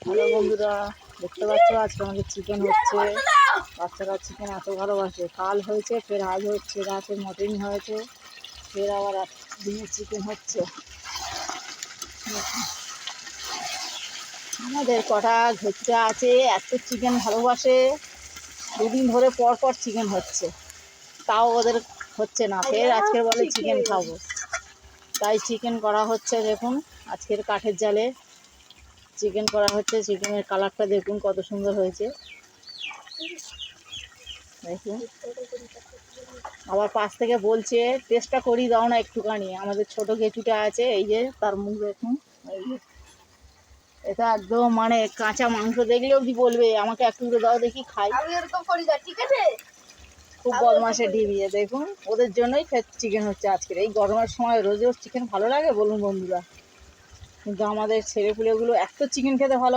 Hello বন্ধুরা, দেখতে পাচ্ছ আজকে আমাদের চিকেন হচ্ছে। বাচ্চারা চিকেন এত ভালোবাসে, কাল হয়েছে, ফের আজ হচ্ছে, রাতে মটন হয়েছে, ফের আবার দিনে চিকেন হচ্ছে। আমাদের কটা ঘেটটা আছে, এত চিকেন ভালোবাসে, দুদিন ধরে পর পর চিকেন হচ্ছে, তাও ওদের হচ্ছে না, ফের আজকের বলে চিকেন খাবো, তাই চিকেন করা হচ্ছে। দেখুন আজকের কাঠের জালে চিকেন করা হচ্ছে। চিকেনের কালারটা দেখুন কত সুন্দর হয়েছে। দেখুন আবার পাশ থেকে বলছে টেস্টটা করিয়ে দাও না একটুখানি। আমাদের ছোট গেঁচুটা আছে, এই যে তার মুখ দেখুন, এই যে এটা একদম মানে কাঁচা মাংস দেখলে অবধি বলবে আমাকে একটু দাও দেখি খাই। ঠিক আছে, খুব বদমাসে ডিবিয়ে। দেখুন ওদের জন্যই চিকেন হচ্ছে আজকের এই গরমের সময়। রোজ রোজ চিকেন ভালো লাগে বলুন বন্ধুরা? কিন্তু আমাদের ছেলেপুলেগুলো এত চিকেন খেতে ভালো